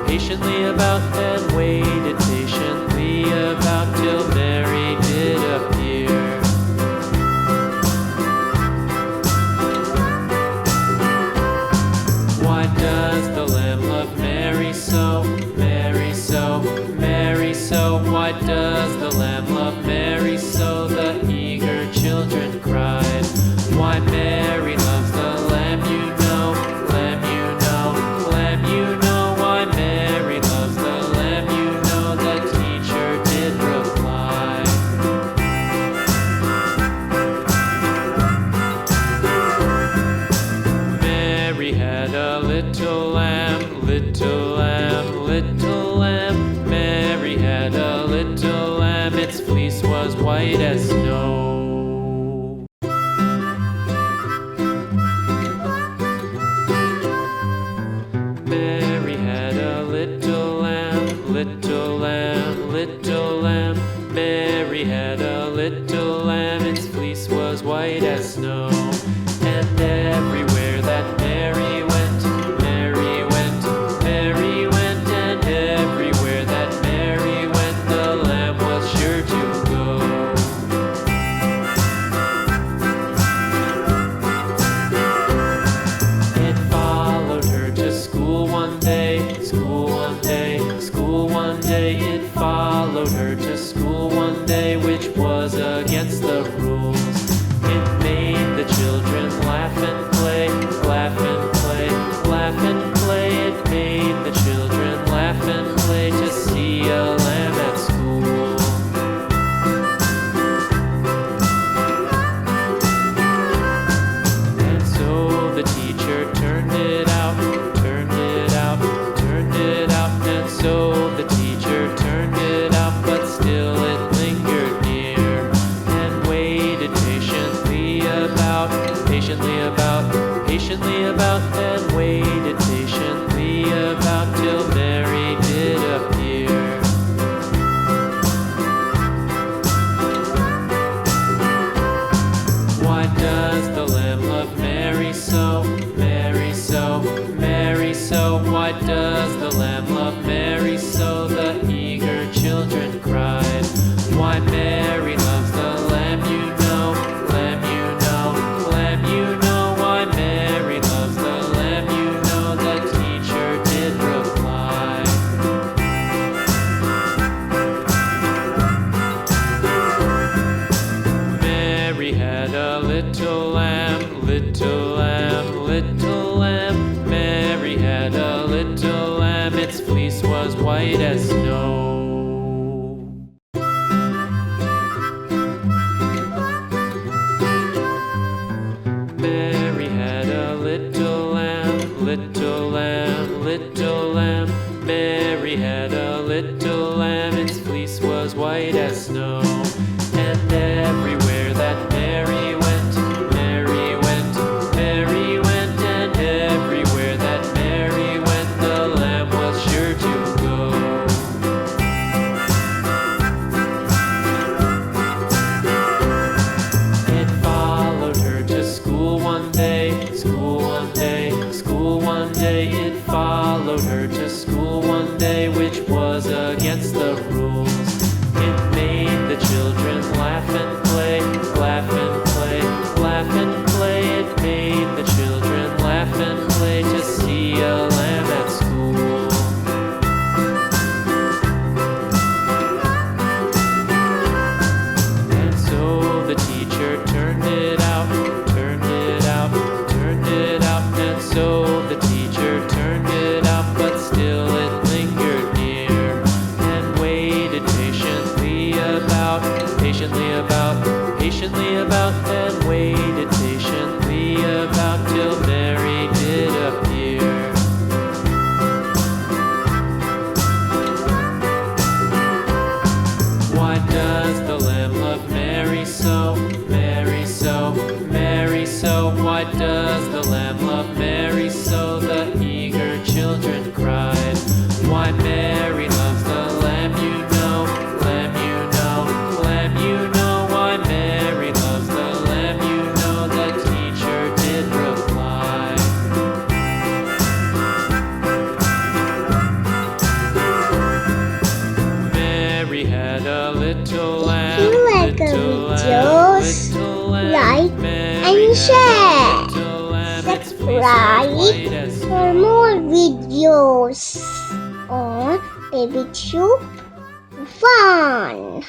patiently about, and waited patiently about till Mary did appear. Why does the lamb love Mary so, Mary so, Mary so? Why does the lamb love Mary so? The eager children cried. Why Mary loves the lamb, you know, lamb, you know, lamb, you know. Why Mary loves the lamb, you know, the teacher did reply. Mary had a little lamb, little lamb, little lamb. Mary had a little lamb, its fleece was white as snow. Mary had a little lamb, little lamb, little lamb. Mary had a little lamb, its fleece was white as snow. And everywhere that Mary went, Mary went, Mary went, and everywhere that Mary went, the lamb was sure to go. It followed her to school one day, school one day, school one day. It followed her to school one day, which was against the rules. It made the children laugh and play, laugh and play, laugh and play. It made the children laugh and play to see a lamb at school. And so the teacher turned it out, turned it out, turned it out. And so the teacher turned it out, but still it lingered near and waited patiently about, and waited patiently about till Mary did appear. Why does the lamb love Mary so, Mary so, Mary so? Why does the lamb love Mary so? The eager children cried. Why Mary loves the lamb, you know, lamb, you know, lamb, you know. Why Mary loves the lamb, you know, the teacher did reply. Mary had a little lamb, little lamb, little lamb. Mary had a little lamb, its fleece was white as snow. Mary had a little lamb, little lamb, little lamb. Mary had a little lamb, its fleece was white as snow. And everywhere that Mary went, Mary went, Mary went, and everywhere that Mary went, the lamb was sure to go. It followed her to school one day, school one day, school one day. It followed her to school one day, which was against the rules. It made the children laugh and play, laugh and play, laugh and play. It made the children laugh and play to see a lamb at school. And so the teacher turned it out, turned it out, turned it out. And so the teacher turned it out, but still it lingered near and waited patiently about, and waited patiently about till Mary did appear. Why does the lamb love Mary so, Mary so, Mary so? Why does the lamb love Mary so? The eager children cried. Why Mary loves the lamb, you know, lamb, you know, lamb, you know. Why Mary loves the lamb, share. Little lamb, its fleece was Subscribe white as for snow. more videos on Baby Tube Fun.